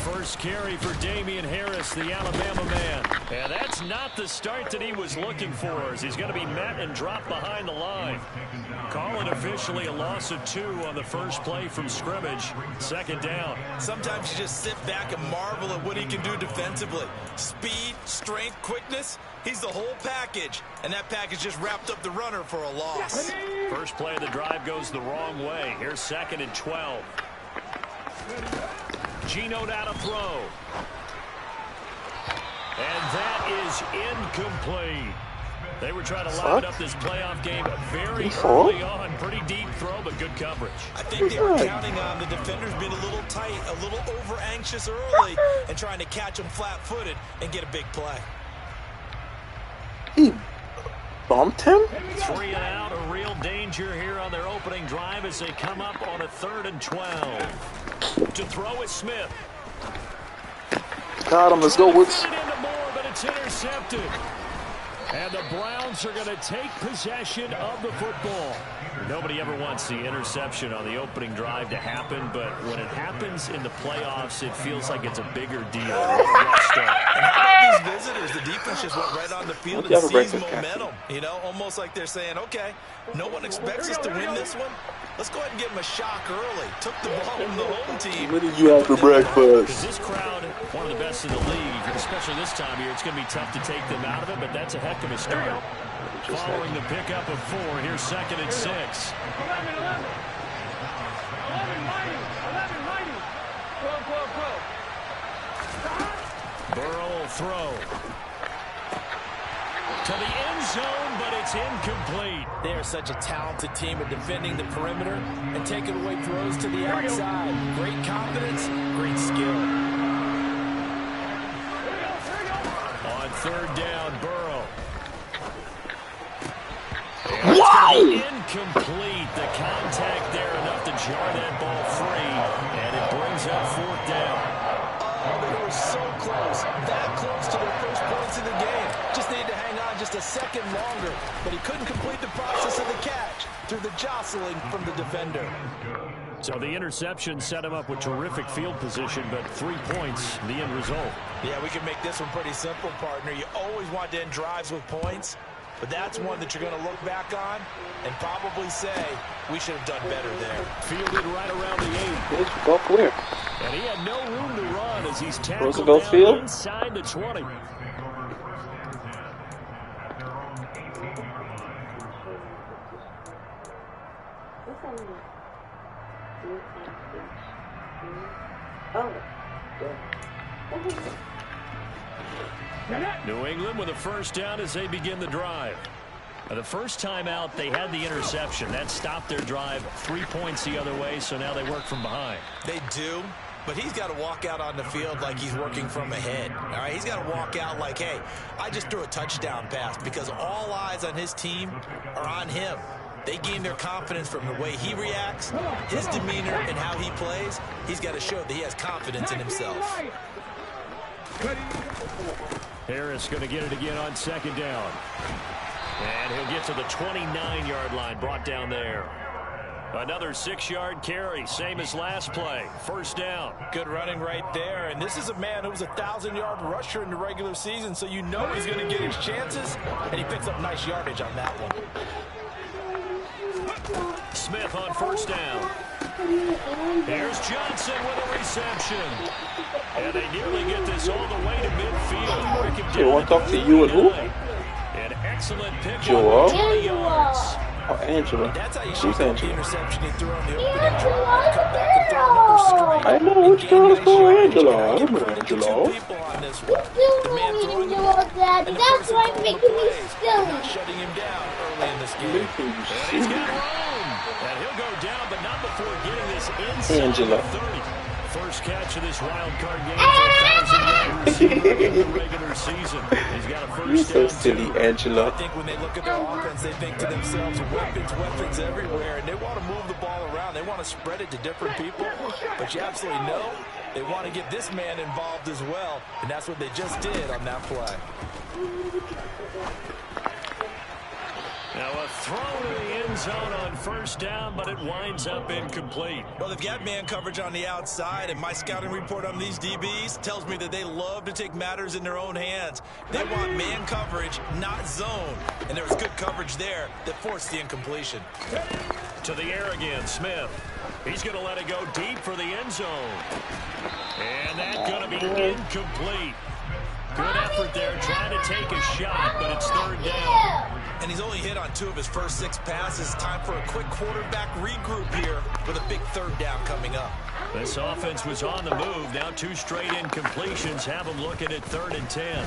First carry for Damian Harris, the Alabama man. And that's not the start that he was looking for, as he's going to be met and dropped behind the line. Call it officially a loss of 2 on the first play from scrimmage. Second down. Sometimes you just sit back and marvel at what he can do defensively. Speed, strength, quickness. He's the whole package. And that package just wrapped up the runner for a loss. First play of the drive goes the wrong way. Here's 2nd and 12. Geno down to throw. And that is incomplete. They were trying to line up this playoff game very early on. Pretty deep throw, but good coverage. I think they were counting on the defenders being a little tight, a little over-anxious early, and trying to catch them flat-footed and get a big play. He bumped him? 3 and out, a real danger here on their opening drive as they come up on a 3rd and 12. To throw is Smith. Got him. Let's go, Woods. But it's intercepted. And the Browns are going to take possession of the football. Nobody ever wants the interception on the opening drive to happen, but when it happens in the playoffs, it feels like it's a bigger deal. And how about these visitors? The defense just went right on the field and seized momentum. You know, almost like they're saying, okay, no one expects us to win this one. Let's go ahead and give them a shock early. Took the ball from the home team. What did you have for breakfast? This crowd, one of the best in the league, especially this time of year, it's going to be tough to take them out of it, but that's a heck of a start. Following the pickup of 4, here's 2nd and 6. 11. Burrow will throw. To the end zone, but it's incomplete. They are such a talented team at defending the perimeter and taking away throws to the outside. Great confidence, great skill. On 3rd down, Burrow. Wow! Incomplete. The contact there enough to jar that ball free, and it brings up 4th down. Oh, they were so close, that close to their first points in the game. Just needed to hang on just a second longer, but he couldn't complete the process of the catch through the jostling from the defender. So the interception set him up with terrific field position, but 3 points, the end result. Yeah, we can make this one pretty simple, partner. You always want to end drives with points, but that's one that you're going to look back on and probably say, we should have done better there. Fielded right around the 8. It's ball clear. And he had no room to run as he's tackled Roosevelt down Field inside the 20. New England with a 1st down as they begin the drive. The first time out, they had the interception. That stopped their drive. 3 points the other way, so now they work from behind. They do, but he's got to walk out on the field like he's working from ahead. All right, he's got to walk out like, hey, I just threw a touchdown pass, because all eyes on his team are on him. They gain their confidence from the way he reacts, his demeanor, and how he plays. He's got to show that he has confidence in himself. Harris going to get it again on 2nd down. And he'll get to the 29-yard line, brought down there. Another 6-yard carry, same as last play. 1st down. Good running right there. And this is a man who was a 1,000-yard rusher in the regular season, so you know he's going to get his chances, and he picks up nice yardage on that one. Smith on 1st down. Here's Johnson with a reception. And they nearly get this all the way to midfield. Hey, want to talk to you and who? An excellent pick. Joel? 20 yards. Oh, Angela. That's how you Who's the Angela? interception he threw on the opening drive. Come back and throw another strike. I know which girl is called Angela. I Get remember credit to Angela. 2 people on this one. The man throwing the ball, and the That's person why calling making the me plays, silly. not shutting him down early in this game. And he's got room. And he'll go down, but not before getting this inside Angela. the 30. First catch of this wild card game for 1,000-yard receiver in the regular season. He's got a You're first so down. silly, Angela. I think when they look at their offense, they think to themselves, weapons everywhere, and they want to move the ball around. They want to spread it to different people, but you absolutely know they want to get this man involved as well, and that's what they just did on that play. end zone on first down, but it winds up incomplete. Well, they've got man coverage on the outside, and my scouting report on these DBs tells me that they love to take matters in their own hands. They want man coverage, not zone. And there was good coverage there that forced the incompletion. To the air again, Smith. He's going to let it go deep for the end zone. And that's going to be incomplete. Good effort there, trying to take a shot, but it's third down. And he's only hit on 2 of his first 6 passes. Time for a quick quarterback regroup here with a big third down coming up. This offense was on the move. Now 2 straight incompletions have him looking at 3rd and 10.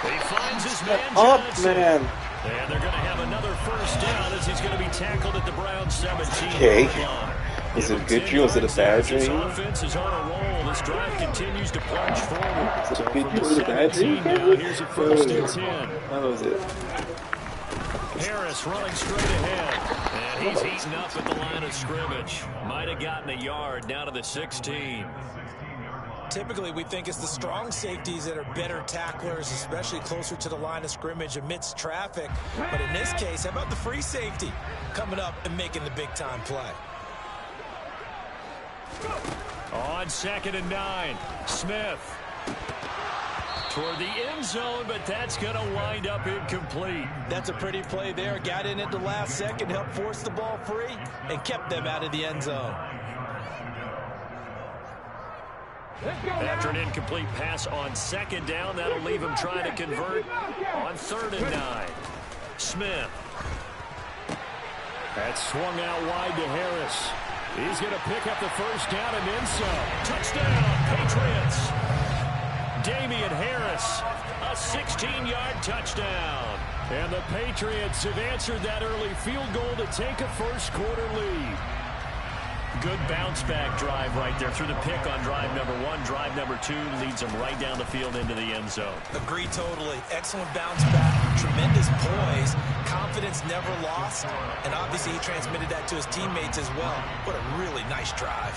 He finds his man Johnson. Man. And they're going to have another first down as he's going to be tackled at the Browns 17. Okay. Is it a good dream? Is it a bad dream? This offense is on a roll. This drive continues to plunge forward. Is it a good dream? Is it a bad dream? Now here's a first and 10. How was it? Harris running straight ahead. And he's eaten up at the line of scrimmage. Might have gotten a yard down to the 16. Typically, we think it's the strong safeties that are better tacklers, especially closer to the line of scrimmage amidst traffic. But in this case, how about the free safety coming up and making the big-time play? On 2nd and 9, Smith. Toward the end zone, but that's going to wind up incomplete. That's a pretty play there. Got in at the last second, helped force the ball free, and kept them out of the end zone. After an incomplete pass on 2nd down, that'll leave him trying to convert on 3rd and 9. Smith. That's swung out wide to Harris. He's going to pick up the first down and then some. Touchdown, Patriots. Damian Harris, a 16-yard touchdown. And the Patriots have answered that early field goal to take a first-quarter lead. Good bounce-back drive right there through the pick on drive number 1. Drive number 2 leads them right down the field into the end zone. Agree totally. Excellent bounce-back, tremendous poise, confidence never lost, and obviously he transmitted that to his teammates as well. What a really nice drive.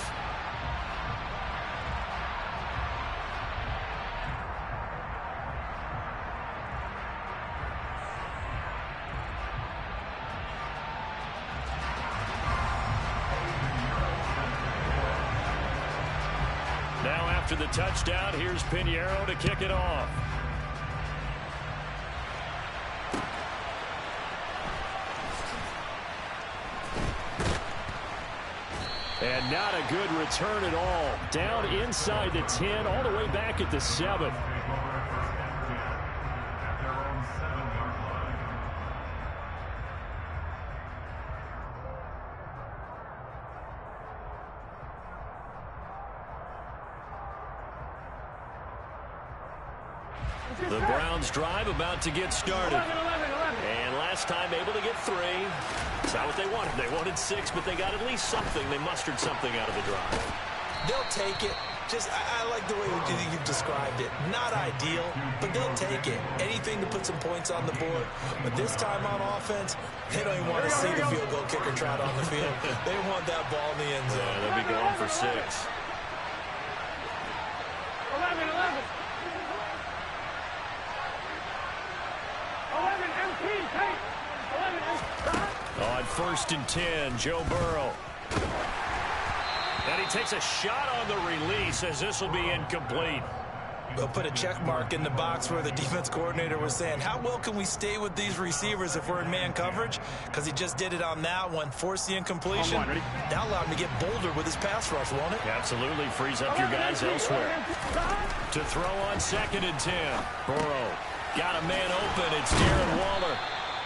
After the touchdown, here's Pinheiro to kick it off. And not a good return at all. Down inside the 10, all the way back at the 7. The Browns drive about to get started. And last time able to get 3. It's not what they wanted. They wanted 6, but they got at least something. They mustered something out of the drive. They'll take it. I like the way you've described it. Not ideal, but they'll take it. Anything to put some points on the board. But this time on offense, they don't even want to see the field goal kicker trot on the field. They want that ball in the end zone. Yeah, they'll be going for 6. 11. On 1st and 10, Joe Burrow. And he takes a shot on the release as this will be incomplete. They'll put a check mark in the box where the defense coordinator was saying, how well can we stay with these receivers if we're in man coverage? Because he just did it on that one, forced the incompletion. That allowed him to get bolder with his pass rush, won't it? Absolutely, frees up your guys elsewhere. To throw on 2nd and 10, Burrow got a man open. It's Darren Waller.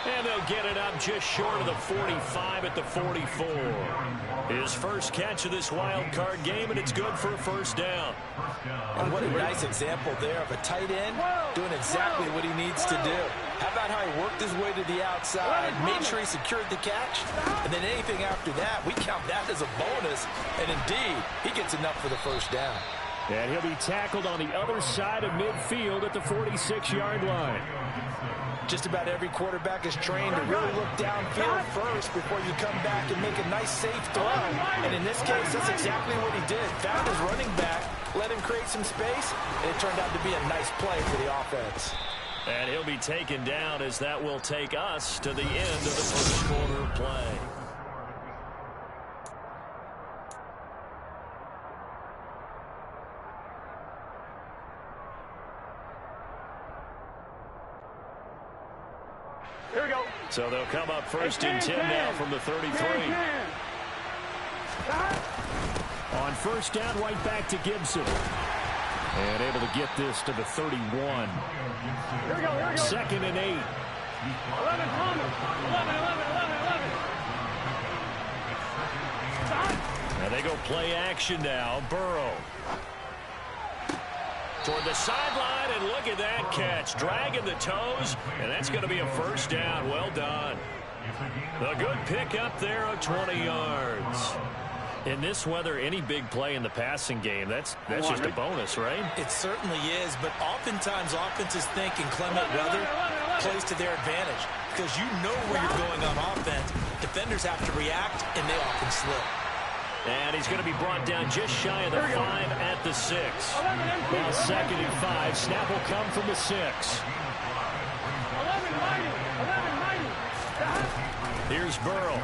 And they'll get it up just short of the 45 at the 44. His first catch of this wild card game, and it's good for a first down. And what a nice example there of a tight end doing exactly what he needs to do. How about how he worked his way to the outside, made sure he secured the catch, and then anything after that, we count that as a bonus. And indeed, he gets enough for the first down. And he'll be tackled on the other side of midfield at the 46-yard line. Just about every quarterback is trained to really look downfield first before you come back and make a nice, safe throw. And in this case, that's exactly what he did. Found his running back, let him create some space, and it turned out to be a nice play for the offense. And he'll be taken down as that will take us to the end of the first quarter of play. Here we go. So they'll come up first and 10 now from the 33. On first down, right back to Gibson. And able to get this to the 31. Here we go, here we go. Second and 8. 11 coming. 11. Now they go play action now. Burrow. Toward the sideline, and look at that catch. Dragging the toes, and that's going to be a first down. Well done. A good pickup there of 20 yards. In this weather, any big play in the passing game, that's just a bonus, right? It certainly is, but oftentimes offenses think inclement weather plays to their advantage because you know where you're going on offense. Defenders have to react, and they often slip. And he's going to be brought down just shy of the 5 at the 6. Now second and 5. Snap will come from the 6. 11 Here's Burrow.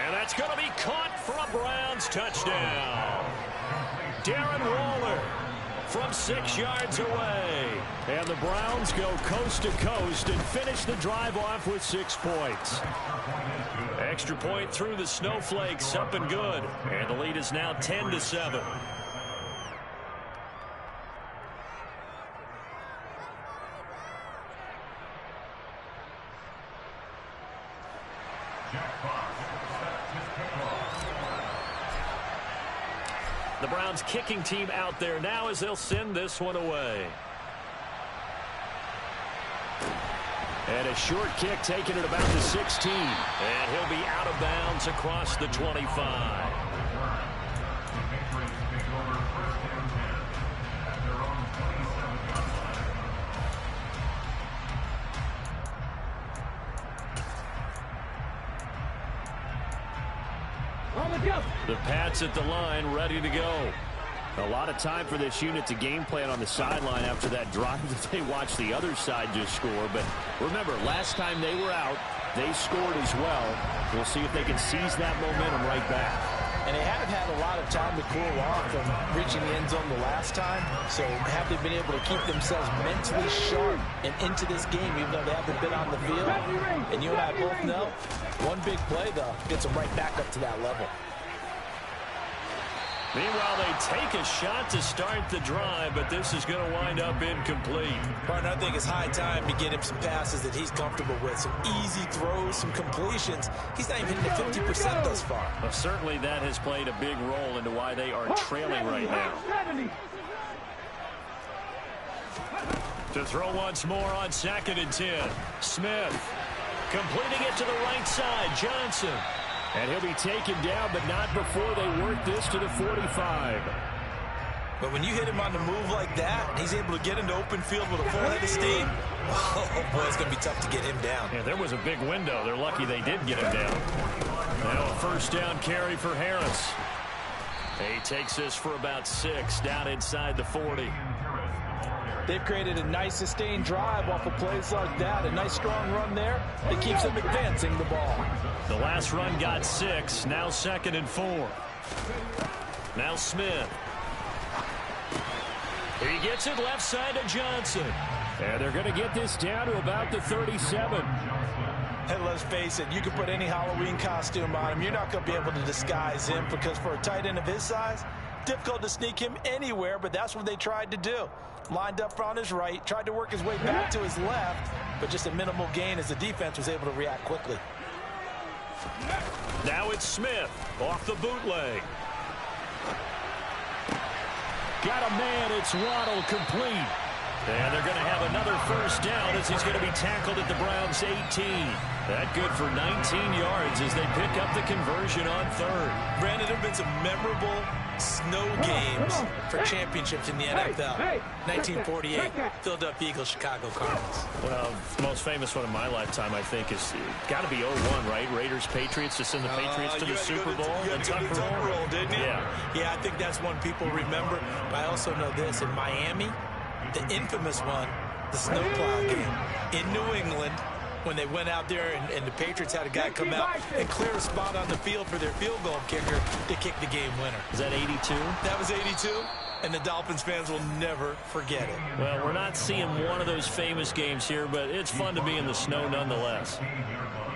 And that's going to be caught for a Browns touchdown. Darren Waller from 6 yards away. And the Browns go coast to coast and finish the drive off with 6 points. Extra point through the snowflakes, up and good. And the lead is now 10-7. The Browns kicking team out there now as they'll send this one away. And a short kick taken at about the 16. And he'll be out of bounds across the 25. The Pats at the line, ready to go. A lot of time for this unit to game plan on the sideline after that drive that they watched the other side just score. But remember, last time they were out, they scored as well. We'll see if they can seize that momentum right back. And they have had a lot of time to cool off from reaching the end zone the last time. So have they been able to keep themselves mentally sharp and into this game, even though they haven't been on the field? And you and I both know, one big play, though, gets them right back up to that level. Meanwhile, they take a shot to start the drive, but this is going to wind up incomplete. Partner, I think it's high time to get him some passes that he's comfortable with. Some easy throws, some completions. He's not even hitting the 50% thus far. Well, certainly that has played a big role into why they are trailing right now. To throw once more on second and 10. Smith completing it to the right side. Johnson. And he'll be taken down, but not before they work this to the 45. But when you hit him on the move like that, and he's able to get into open field with a full head of steam, oh boy, it's going to be tough to get him down. Yeah, there was a big window. They're lucky they did get him down. Now a first down carry for Harris. He takes this for about 6 down inside the 40. They've created a nice sustained drive off of plays like that. A nice strong run there that keeps them advancing the ball. The last run got 6. Now second and 4. Now Smith. He gets it left side to Johnson. And they're going to get this down to about the 37. And let's face it, you can put any Halloween costume on him. You're not going to be able to disguise him because for a tight end of his size, difficult to sneak him anywhere, but that's what they tried to do. Lined up on his right, tried to work his way back to his left, but just a minimal gain as the defense was able to react quickly. Now it's Smith off the bootleg. Got a man, it's Waddle complete. And they're going to have another first down as he's going to be tackled at the Browns' 18. That good for 19 yards as they pick up the conversion on third. Brandon, there have been some memorable snow games for championships in the NFL. 1948, Philadelphia Eagles, Chicago Cardinals. Well, the most famous one in my lifetime, I think, is got to be 01, right? Raiders, Patriots, to send the Patriots to the Super Bowl. You had to go to the Tucker Roll, didn't you? Yeah, I think that's one people remember. But I also know this. In Miami, the infamous one, the snowplow game in New England, when they went out there and the Patriots had a guy come out and clear a spot on the field for their field goal kicker to kick the game winner. Is that 82? That was 82, and the Dolphins fans will never forget it. Well, we're not seeing one of those famous games here, but it's fun to be in the snow nonetheless.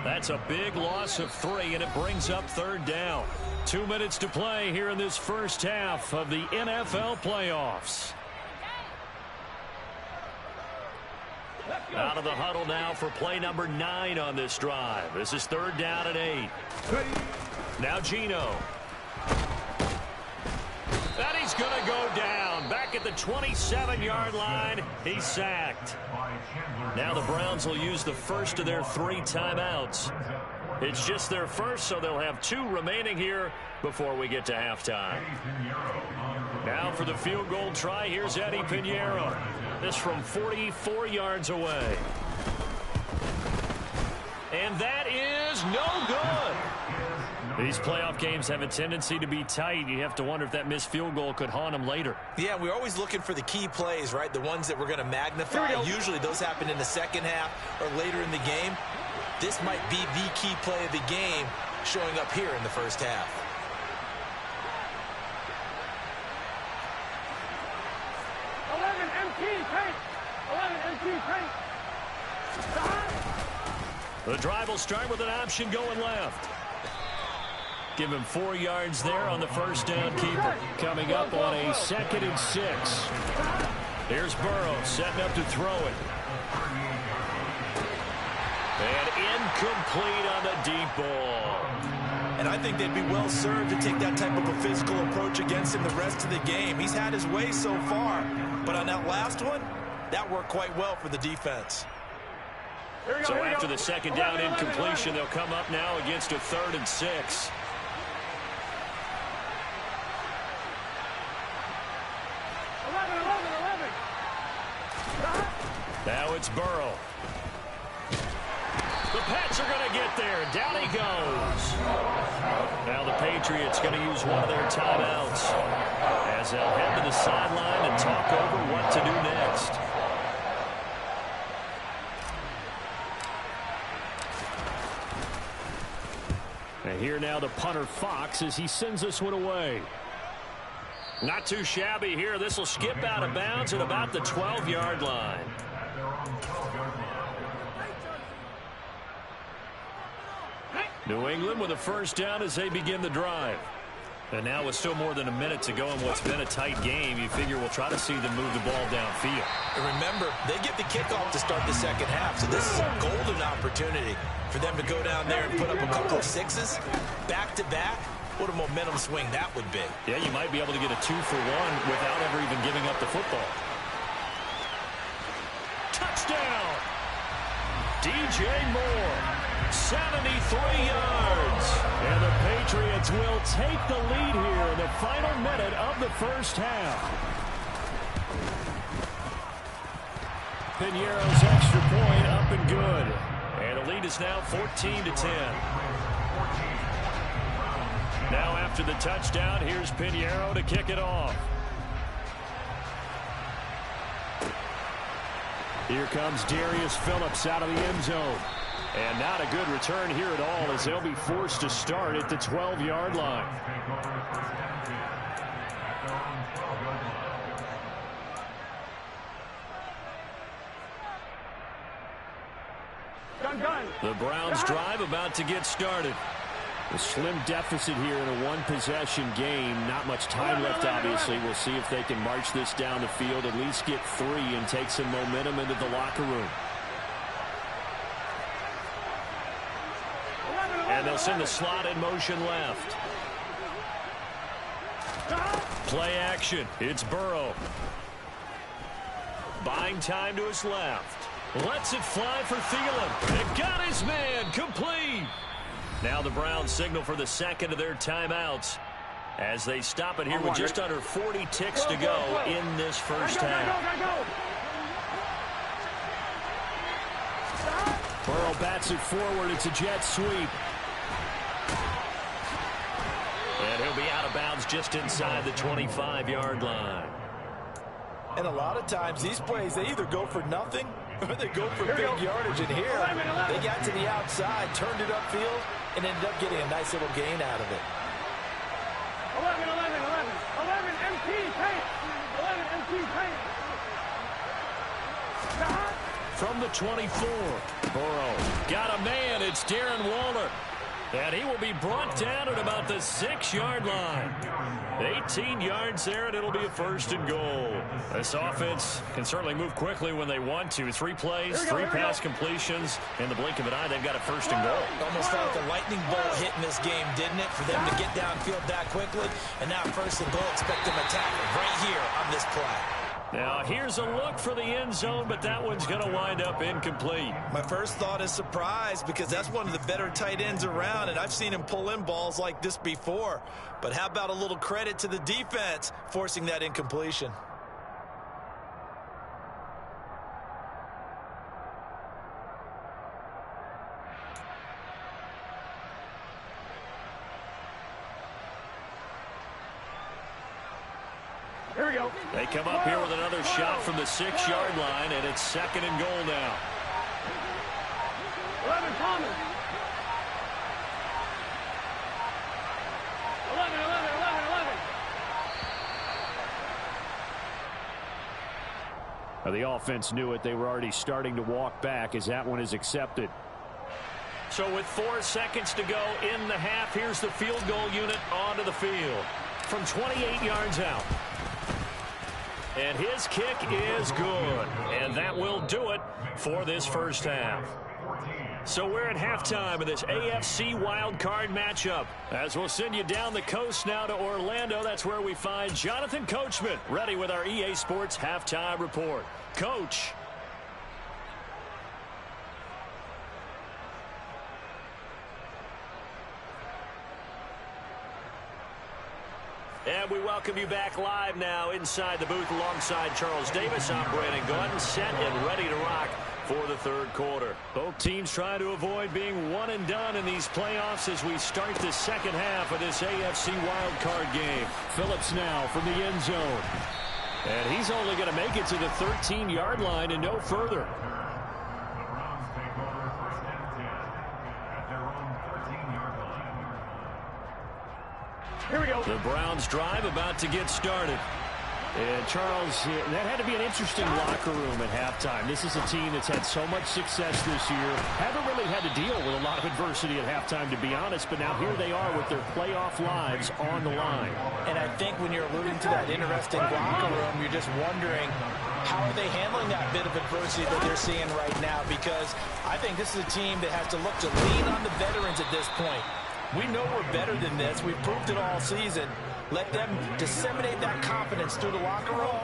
That's a big loss of 3, and it brings up third down. 2 minutes to play here in this first half of the NFL playoffs. Out of the huddle now for play number 9 on this drive. This is third down and 8. Now Gino. And he's going to go down. Back at the 27-yard line. He's sacked. Now the Browns will use the first of their 3 timeouts. It's just their first, so they'll have 2 remaining here before we get to halftime. Now for the field goal try, here's Eddie Pinheiro. This from 44 yards away. And that is no good. These playoff games have a tendency to be tight. You have to wonder if that missed field goal could haunt them later. Yeah, we're always looking for the key plays, right? The ones that we're going to magnify. Usually those happen in the second half or later in the game. This might be the key play of the game showing up here in the first half. The drive will start with an option going left. Give him 4 yards there on the first down keeper. Coming up on a 2nd and 6. Here's Burrow setting up to throw it. And incomplete on the deep ball. And I think they'd be well served to take that type of a physical approach against him the rest of the game. He's had his way so far, but on that last one, that worked quite well for the defense. So after the second down incompletion, they'll come up now against a 3rd and 6. Now it's Burrow. The Pats are going to get there. Down he goes. Now the Patriots going to use one of their timeouts as they'll head to the sideline and talk over what to do next. And here now the punter Fox as he sends this one away. Not too shabby here. This will skip out of bounds at about the 12-yard line. New England with a first down as they begin the drive. And now with still more than a minute to go in what's been a tight game, you figure we'll try to see them move the ball downfield. And remember, they get the kickoff to start the second half, so this is a golden opportunity for them to go down there and put up a couple of 6s back-to-back. What a momentum swing that would be. Yeah, you might be able to get a 2-for-1 without ever even giving up the football. Touchdown! DJ Moore, 73 yards. And the Patriots will take the lead here in the final minute of the first half. Pinheiro's extra point up and good. And the lead is now 14-10. Now after the touchdown, here's Pinheiro to kick it off. Here comes Darius Phillips out of the end zone. And not a good return here at all as they'll be forced to start at the 12-yard line. The Browns drive about to get started. A slim deficit here in a one-possession game. Not much time left, obviously. We'll see if they can march this down the field, at least get 3 and take some momentum into the locker room. And they'll send the slot in motion left. Play action. It's Burrow. Buying time to his left. Lets it fly for Thielen. It got his man complete. Now the Browns signal for the second of their timeouts as they stop it here with just under 40 ticks to go in this first half. Burrow bats it forward. It's a jet sweep. And he'll be out of bounds just inside the 25-yard line. And a lot of times these plays, they either go for nothing or they go for big yardage. And here, they got to the outside, turned it upfield, and ended up getting a nice little gain out of it. 11 MT paint. 11 MT paint. From the 24, Burrow got a man. It's Darren Waller. And he will be brought down at about the 6-yard line. 18 yards there, and it'll be a first and goal. This offense can certainly move quickly when they want to. 3 plays, 3 pass completions. In the blink of an eye, they've got a first and goal. Almost felt like a lightning bolt hit in this game, didn't it? For them to get downfield that quickly. And now first and goal, expect them to tackle right here on this play. Now, here's a look for the end zone, but that one's going to wind up incomplete. My first thought is surprise because that's one of the better tight ends around, and I've seen him pull in balls like this before. But how about a little credit to the defense forcing that incompletion? Here we go. They come up here with another shot from the 6-yard line, and it's second and goal now. 11 Thomas. 11. Now, the offense knew it. They were already starting to walk back as that one is accepted. So with 4 seconds to go in the half, here's the field goal unit onto the field from 28 yards out. And his kick is good. And that will do it for this first half. So we're at halftime of this AFC wildcard matchup. As we'll send you down the coast now to Orlando, that's where we find Jonathan Coachman ready with our EA Sports halftime report. Coach. And we welcome you back live now inside the booth alongside Charles Davis. I'm Brandon Gordon, set and ready to rock for the third quarter. Both teams trying to avoid being one and done in these playoffs as we start the second half of this AFC wildcard game. Phillips now from the end zone. And he's only going to make it to the 13-yard line and no further. Here we go. The Browns drive about to get started. And Charles, that had to be an interesting locker room at halftime. This is a team that's had so much success this year. Haven't really had to deal with a lot of adversity at halftime, to be honest. But now here they are with their playoff lives on the line. And I think when you're alluding to that interesting locker room, you're just wondering how are they handling that bit of adversity that they're seeing right now? Because I think this is a team that has to look to lean on the veterans at this point. We know we're better than this. We've proved it all season. Let them disseminate that confidence through the locker room.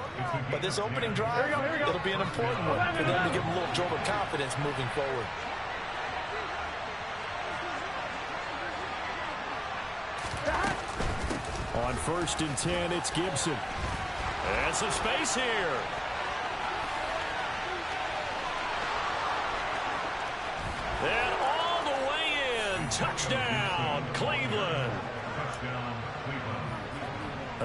But this opening drive, it'll be an important one for them to give them a little jolt of confidence moving forward. On 1st and 10, it's Gibson. And some space here. And all the way in. Touchdown, Cleveland.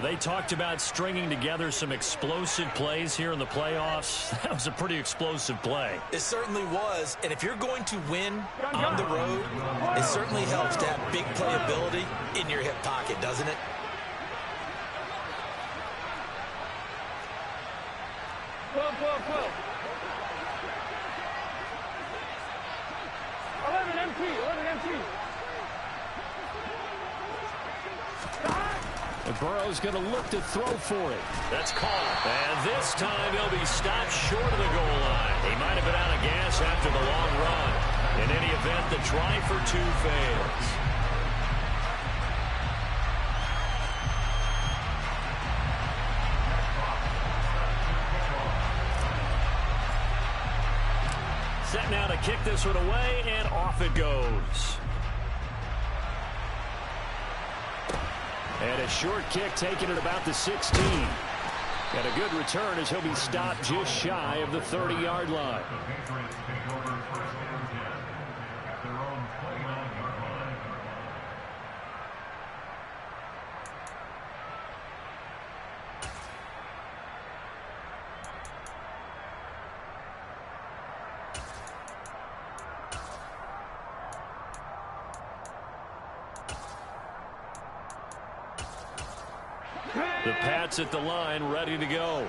They talked about stringing together some explosive plays here in the playoffs. That was a pretty explosive play. It certainly was. And if you're going to win on the road, it certainly helps to have big playability in your hip pocket, doesn't it? Pull. 11 MT. And Burrow's going to look to throw for it. That's caught. And this time he'll be stopped short of the goal line. He might have been out of gas after the long run. In any event, the try for 2 fails. Set now to kick this one away, and off it goes. And a short kick taken at about the 16. And a good return as he'll be stopped just shy of the 30-yard line. The Pats at the line, ready to go.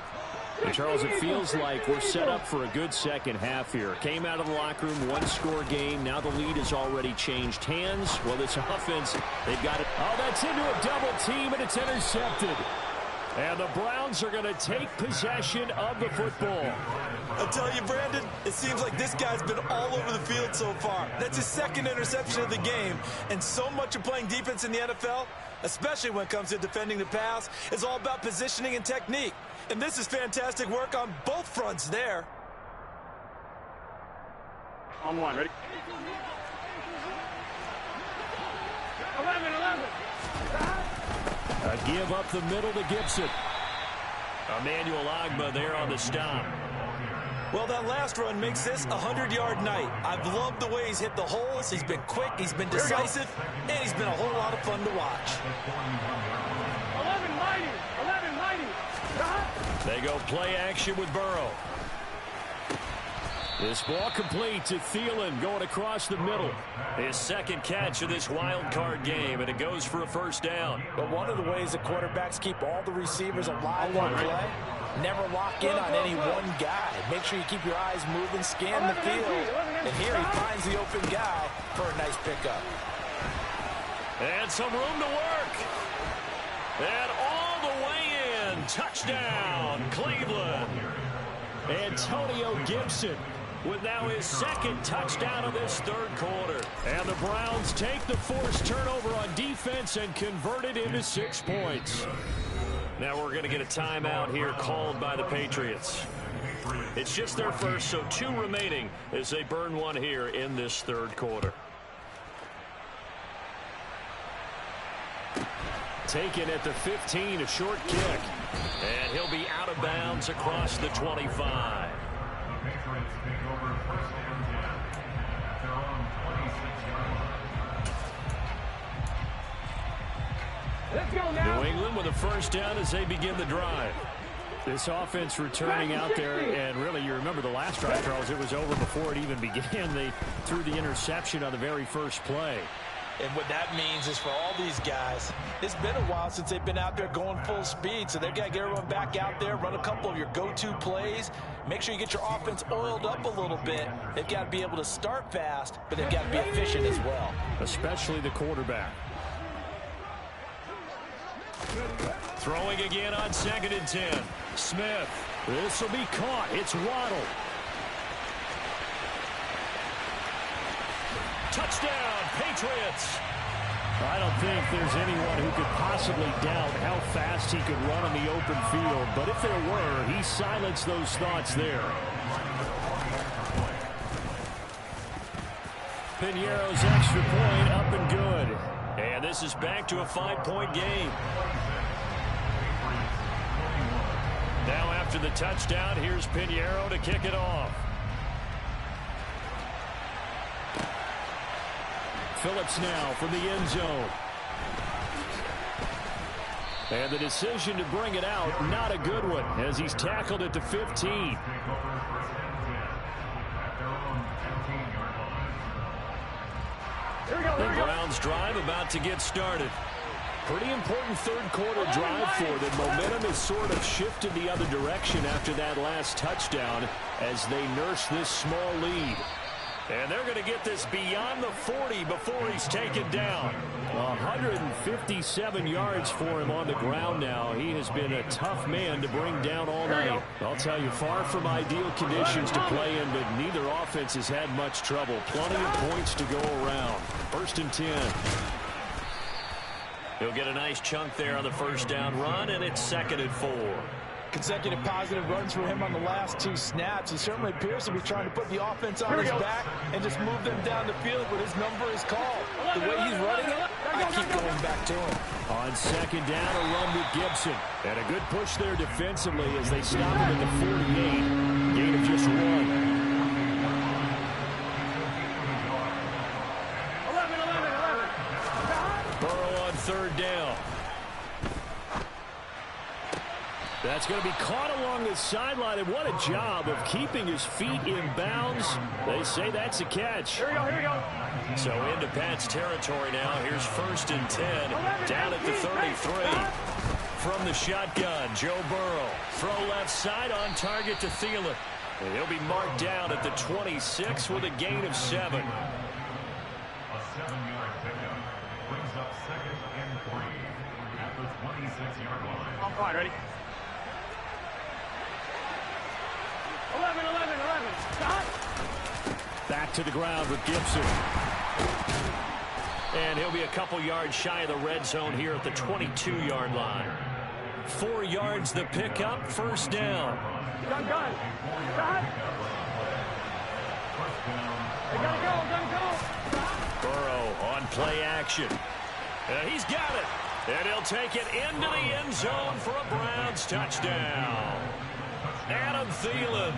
And Charles, it feels like we're set up for a good second half here. Came out of the locker room, one-score game. Now the lead has already changed hands. Well, this offense, they've got it. Oh, that's into a double team, and it's intercepted. And the Browns are going to take possession of the football. I'll tell you, Brandon, it seems like this guy's been all over the field so far. That's his second interception of the game. And so much of playing defense in the NFL, especially when it comes to defending the pass, is all about positioning and technique. And this is fantastic work on both fronts there. On one, ready? 11. A give up the middle to Gibson. Emmanuel Ogbah there on the stop. Well, that last run makes this a 100-yard night. I've loved the way he's hit the holes. He's been quick, he's been decisive, and he's been a whole lot of fun to watch. 11-90. They go play action with Burrow. This ball complete to Thielen going across the middle. His second catch of this wild card game, and it goes for a first down. But one of the ways the quarterbacks keep all the receivers alive on play, never lock in on any one guy. Make sure you keep your eyes moving, scan the field. And here he finds the open guy for a nice pickup. And some room to work. And all the way in. Touchdown, Cleveland. Antonio Gibson with now his second touchdown of this third quarter. And the Browns take the forced turnover on defense and convert it into 6 points. Now we're going to get a timeout here called by the Patriots. It's just their first, so 2 remaining as they burn one here in this third quarter. Taken at the 15, a short kick. And he'll be out of bounds across the 25. Let's go now. New England with a first down as they begin the drive. This offense returning out there, and really, you remember the last drive, Charles, it was over before it even began. They threw the interception on the very first play. And what that means is for all these guys, it's been a while since they've been out there going full speed, so they've got to get everyone back out there, run a couple of your go-to plays, make sure you get your offense oiled up a little bit. They've got to be able to start fast, but they've got to be efficient as well. Especially the quarterback. Throwing again on 2nd and 10. Smith. This will be caught. It's Waddle. Touchdown, Patriots. I don't think there's anyone who could possibly doubt how fast he could run on the open field. But if there were, he silenced those thoughts there. Piñeiro's extra point up and good. And this is back to a 5-point game. Now after the touchdown, here's Piñeiro to kick it off. Phillips now from the end zone. And the decision to bring it out, not a good one, as he's tackled at the 15. The Browns drive about to get started. Pretty important third quarter drive for them. Momentum has sort of shifted the other direction after that last touchdown as they nurse this small lead. And they're going to get this beyond the 40 before he's taken down. 157 yards for him on the ground now. He has been a tough man to bring down all night. I'll tell you, far from ideal conditions to play in, but neither offense has had much trouble. Plenty of points to go around. 1st and 10. He'll get a nice chunk there on the first down run, and it's 2nd and 4. Consecutive positive runs for him on the last 2 snaps. He certainly appears to be trying to put the offense on his back and just move them down the field when his number is called. The way he's running it, I keep going back to him. On second down, a run with Gibson. And a good push there defensively as they stop him at the 48. Gain of just 1. 11. Burrow on third down. That's going to be caught along the sideline, and what a job of keeping his feet in bounds. They say that's a catch. Here we go. So into Pat's territory now. Here's 1st and 10, down at the 33. From the shotgun, Joe Burrow. Throw left side on target to Thielen. And he'll be marked down at the 26 with a gain of 7. A 7-yard pickup brings up 2nd and 3 at the 26-yard line. I'm fine, ready? 11. Stop. Back to the ground with Gibson. And he'll be a couple yards shy of the red zone here at the 22-yard line. 4 yards the pickup, 1st down. Gun. Stop. They gotta go. Burrow on play action. And he's got it. And he'll take it into the end zone for a Browns touchdown. Adam Thielen,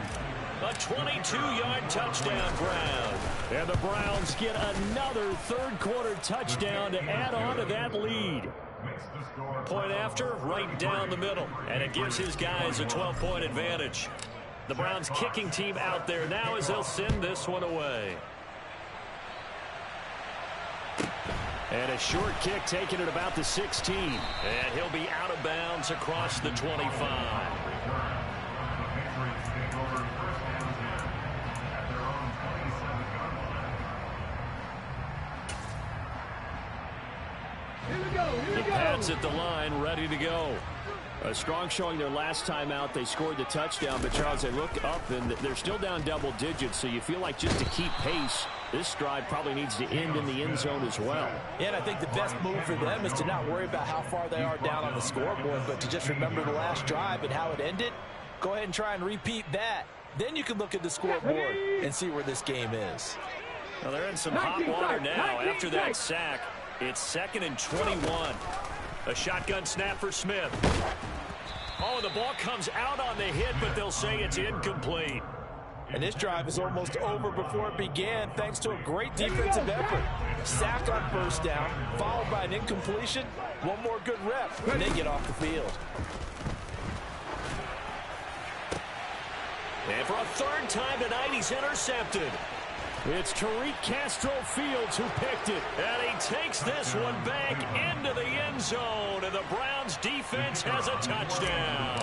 a 22-yard touchdown Brown. And the Browns get another third-quarter touchdown to add on to that lead. Point after, right down the middle. And it gives his guys a 12-point advantage. The Browns kicking team out there now as they'll send this one away. And a short kick taken at about the 16. And he'll be out of bounds across the 25. The Pats at the line, ready to go. A strong showing their last time out. They scored the touchdown, but Charles, they look up and they're still down double digits, so you feel like just to keep pace, this drive probably needs to end in the end zone as well. Yeah, and I think the best move for them is to not worry about how far they are down on the scoreboard, but to just remember the last drive and how it ended. Go ahead and try and repeat that. Then you can look at the scoreboard and see where this game is. Well, they're in some hot water now after that sack. It's 2nd and 21. A shotgun snap for Smith. Oh, the ball comes out on the hit, but they'll say it's incomplete. And this drive is almost over before it began thanks to a great defensive effort. Sack on 1st down, followed by an incompletion. One more good rep, and they get off the field. And for a 3rd time tonight, he's intercepted. It's Tariq Castro-Fields who picked it. And he takes this one back into the end zone. And the Browns defense has a touchdown.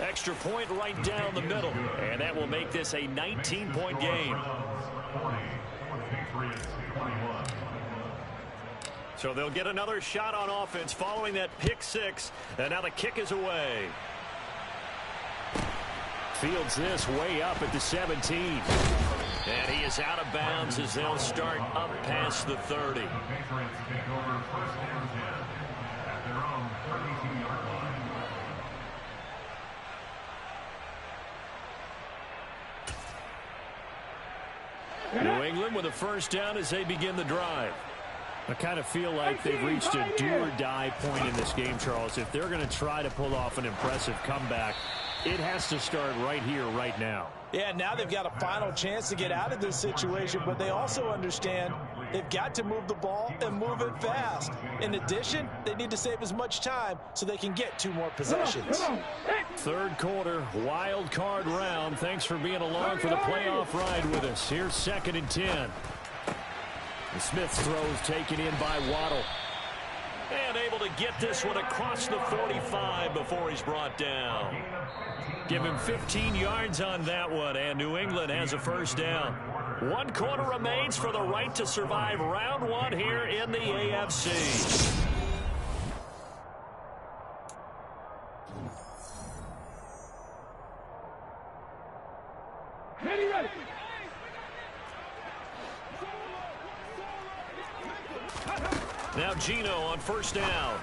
Extra point right down the middle. And that will make this a 19-point game. So they'll get another shot on offense following that pick 6. And now the kick is away. Fields this way up at the 17. And he is out of bounds as they'll start up past the 30. New England with a 1st down as they begin the drive. I kind of feel like they've reached a do-or-die point in this game, Charles. If they're going to try to pull off an impressive comeback, it has to start right here, right now. Yeah, now they've got a final chance to get out of this situation, but they also understand they've got to move the ball and move it fast. In addition, they need to save as much time so they can get 2 more possessions. 3rd quarter, wild card round. Thanks for being along for the playoff ride with us. Here's 2nd and 10. The Smith's throws taken in by Waddle. And able to get this one across the 45 before he's brought down. Give him 15 yards on that one, and New England has a 1st down. 1 quarter remains for the right to survive round 1 here in the AFC. Ready. Now Gino on first down.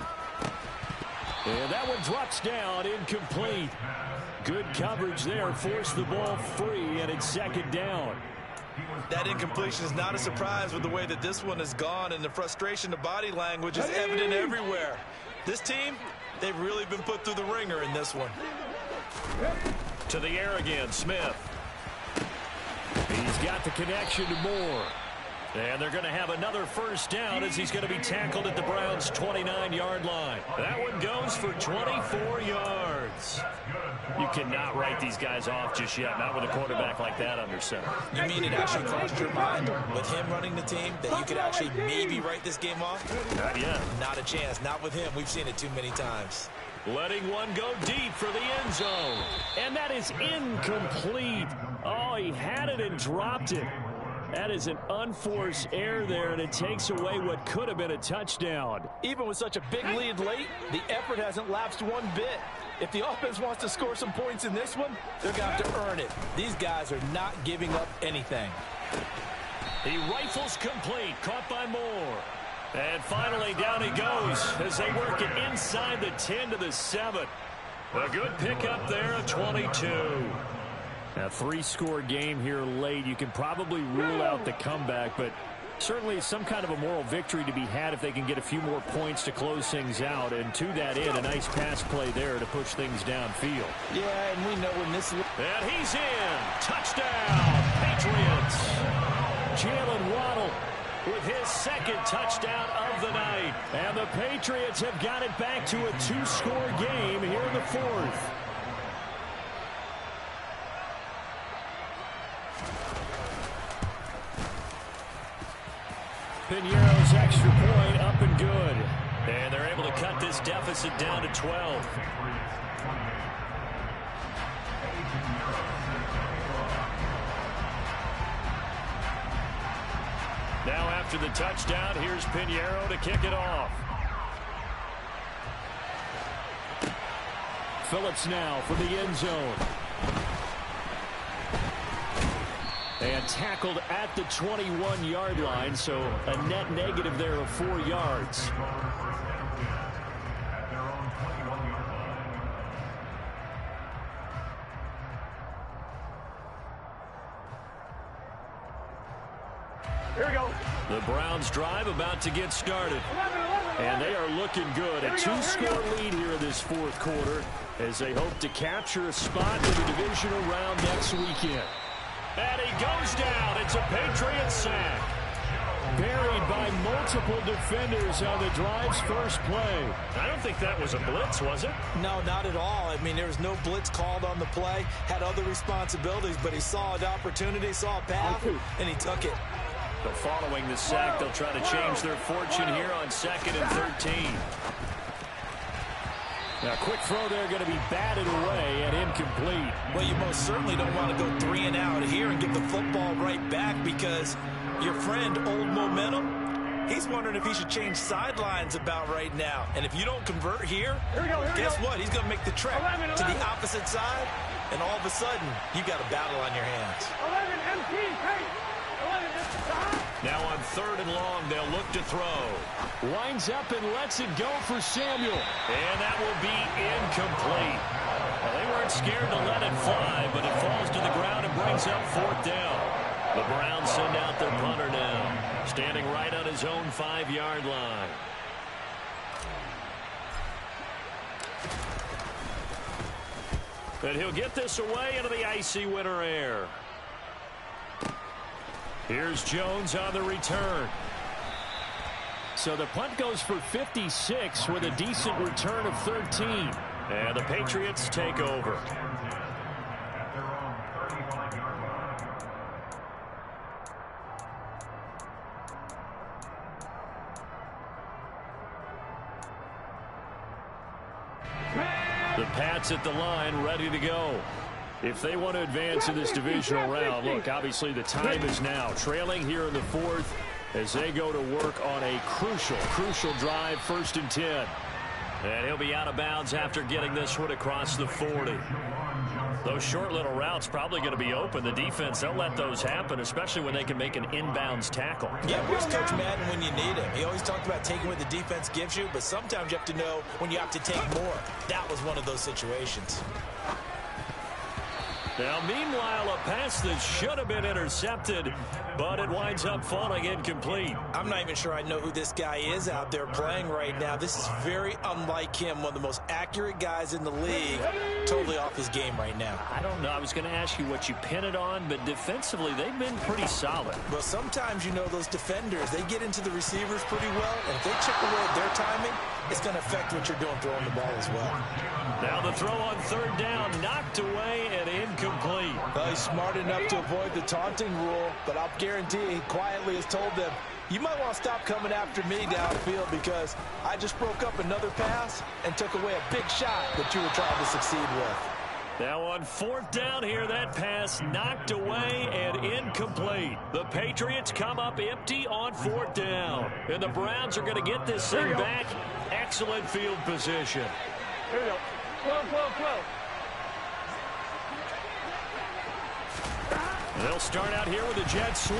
And that one drops down, incomplete. Good coverage there, forced the ball free, and it's second down. That incompletion is not a surprise with the way that this one has gone, and the frustration, the body language is evident everywhere. This team, they've really been put through the ringer in this one. To the air again, Smith. He's got the connection to Moore. And they're going to have another first down as he's going to be tackled at the Browns' 29-yard line. That one goes for 24 yards. You cannot write these guys off just yet, not with a quarterback like that under center. You mean it actually crossed your mind with him running the team that you could actually maybe write this game off? Not yet. Not a chance. Not with him. We've seen it too many times. Letting one go deep for the end zone. And that is incomplete. Oh, he had it and dropped it. That is an unforced error there, and it takes away what could have been a touchdown. Even with such a big lead late, the effort hasn't lapsed one bit. If the offense wants to score some points in this one, they're going to have to earn it. These guys are not giving up anything. He rifles complete, caught by Moore. And finally, down he goes as they work it inside the 10 to the 7. A good pickup there, a 22. A 3-score game here late. You can probably rule out the comeback, but certainly some kind of a moral victory to be had if they can get a few more points to close things out. And to that end, a nice pass play there to push things downfield. Yeah, and we know when this... And he's in. Touchdown, Patriots. Jalen Waddle with his second touchdown of the night. And the Patriots have got it back to a 2-score game here in the fourth. Piñeiro's extra point up and good. And they're able to cut this deficit down to 12. Now after the touchdown, here's Piñeiro to kick it off. Phillips now for the end zone. And tackled at the 21-yard line, so a net negative there of 4 yards. Here we go. The Browns drive about to get started. And they are looking good. A 2-score lead here in this fourth quarter as they hope to capture a spot in the divisional round next weekend. And he goes down. It's a Patriot sack. Buried by multiple defenders on the drive's first play. I don't think that was a blitz, was it? No, not at all. I mean, there was no blitz called on the play. Had other responsibilities, but he saw an opportunity, saw a path, and he took it. So following the sack, they'll try to change their fortune here on 2nd and 13. Now, quick throw there going to be batted away and incomplete. Well, you most certainly don't want to go 3 and out here and give the football right back because your friend, Old Momentum, he's wondering if he should change sidelines about right now. And if you don't convert here guess what? He's going to make the trek to the opposite side, and all of a sudden, you got a battle on your hands. 11 MT, hey! 11 Now on 3rd and long, they'll look to throw. Winds up and lets it go for Samuel. And that will be incomplete. Well, they weren't scared to let it fly, but it falls to the ground and brings up 4th down. The Browns send out their punter now, standing right on his own 5-yard line. And he'll get this away into the icy winter air. Here's Jones on the return. So the punt goes for 56 with a decent return of 13. And the Patriots take over. The Pats at the line, ready to go. If they want to advance in this divisional round, look, obviously the time is now. Trailing here in the fourth as they go to work on a crucial drive, 1st and 10. And he'll be out of bounds after getting this one across the 40. Those short little routes probably going to be open. The defense, they'll let those happen, especially when they can make an inbounds tackle. Yeah, where's Coach Madden when you need him? He always talked about taking what the defense gives you, but sometimes you have to know when you have to take more. That was one of those situations. Now, meanwhile, a pass that should have been intercepted, but it winds up falling incomplete. I'm not even sure I know who this guy is out there playing right now. This is very unlike him, one of the most accurate guys in the league. Totally off his game right now. I don't know. I was going to ask you what you pin it on, but defensively, they've been pretty solid. Well, sometimes, you know, those defenders, they get into the receivers pretty well, and if they chip away at their timing, it's going to affect what you're doing throwing the ball as well. Now the throw on third down, knocked away and incomplete. Well, he's smart enough to avoid the taunting rule, but I'll guarantee he quietly has told them, you might want to stop coming after me downfield because I just broke up another pass and took away a big shot that you were trying to succeed with. Now on fourth down here, that pass knocked away and incomplete. The Patriots come up empty on fourth down. And the Browns are going to get this thing back. Excellent field position. Here we go. Flow. They'll start out here with a jet sweep.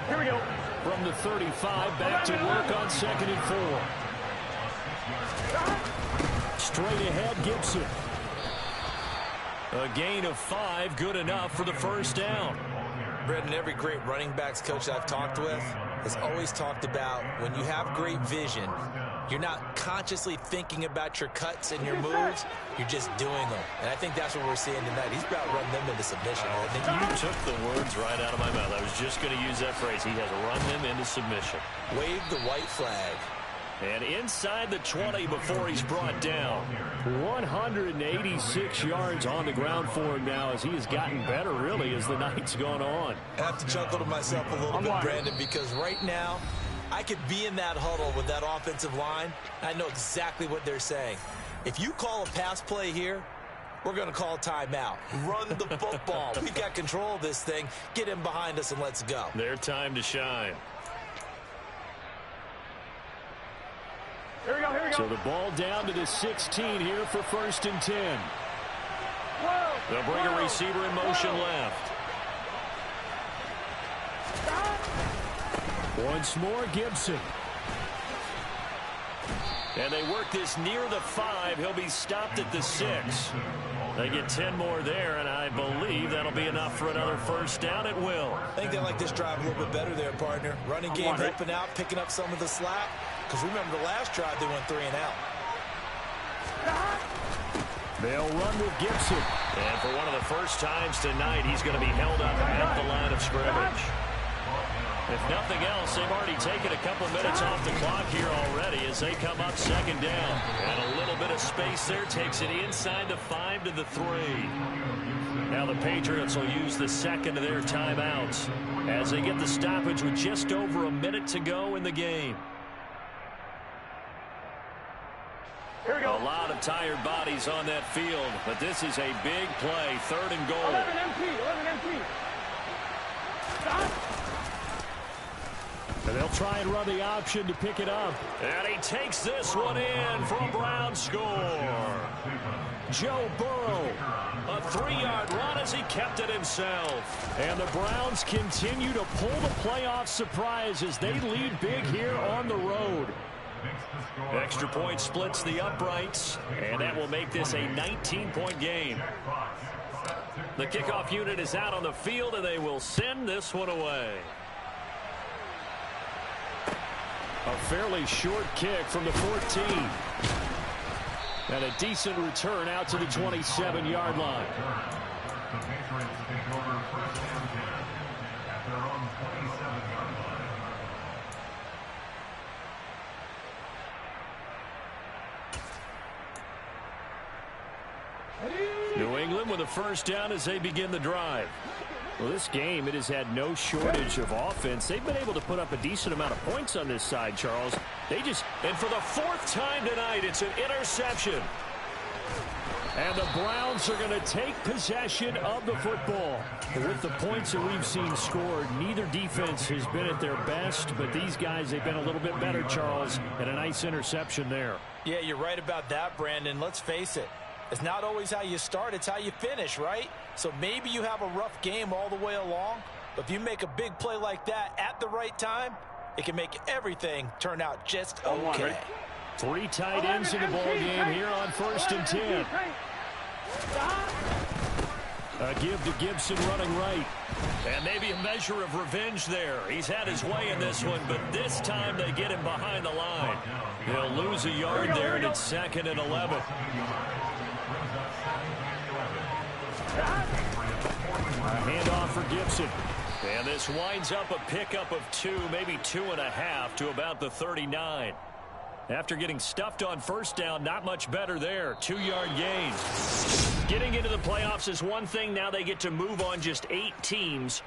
Here we go. From the 35, back to work on 2nd and 4. Straight ahead, Gibson. A gain of 5, good enough for the first down. Brendan, every great running backs coach I've talked with has always talked about when you have great vision, you're not consciously thinking about your cuts and your moves, you're just doing them. And I think that's what we're seeing tonight. He's about running them into submission. I think You took the words right out of my mouth. I was just going to use that phrase. He has run them into submission. wave the white flag. And inside the 20 before he's brought down. 186 yards on the ground for him now as he has gotten better, really, as the night's gone on. I have to chuckle to myself a little bit, Brandon, because right now I could be in that huddle with that offensive line. I know exactly what they're saying. If you call a pass play here, we're going to call a timeout. Run the football. We've got control of this thing. Get him behind us and let's go. Their time to shine. Here we go. So the ball down to the 16 here for 1st and 10. They'll bring a receiver in motion left. Once more, Gibson. And they work this near the 5. He'll be stopped at the 6. They get 10 more there, and I believe that'll be enough for another first down. It will. I think they like this drive a little bit better there, partner. Running game helping out, picking up some of the slack. Because remember the last drive, they went 3 and out. They'll run with Gibson. And for one of the first times tonight, he's going to be held up at the line of scrimmage. If nothing else, they've already taken a couple minutes off the clock here already as they come up 2nd down. And a little bit of space there takes it inside the 5 to the 3. Now the Patriots will use the second of their timeouts as they get the stoppage with just over a minute to go in the game. Here we go. A lot of tired bodies on that field, but this is a big play, 3rd and goal. 11 MP. Stop. And they'll try and run the option to pick it up. And he takes this one in for a Brown score. Joe Burrow, a 3-yard run as he kept it himself. And the Browns continue to pull the playoff surprise as they lead big here on the road. Extra point splits the uprights, and that will make this a 19-point game. The kickoff unit is out on the field, and they will send this one away. A fairly short kick from the 14. And a decent return out to the 27-yard line. The Patriots take over 1st and 10 at their own 27-yard line. New England with a first down as they begin the drive. Well, this game, it has had no shortage of offense. They've been able to put up a decent amount of points on this side, Charles. And for the 4th time tonight, it's an interception. And the Browns are going to take possession of the football. With the points that we've seen scored, neither defense has been at their best, but these guys, they've been a little bit better, Charles, and a nice interception there. Yeah, you're right about that, Brandon. Let's face it. It's not always how you start, it's how you finish, right? So maybe you have a rough game all the way along, but if you make a big play like that at the right time, it can make everything turn out just okay. 3 tight ends in the ball game here on 1st and 10. A give to Gibson running right. And maybe a measure of revenge there. He's had his way in this one, but this time they get him behind the line. He'll lose a yard there, and it's 2nd and 11. A handoff for Gibson. And this winds up a pickup of 2, maybe 2.5 to about the 39. After getting stuffed on 1st down, not much better there. 2-yard gain. Getting into the playoffs is one thing. Now they get to move on just 8 teams.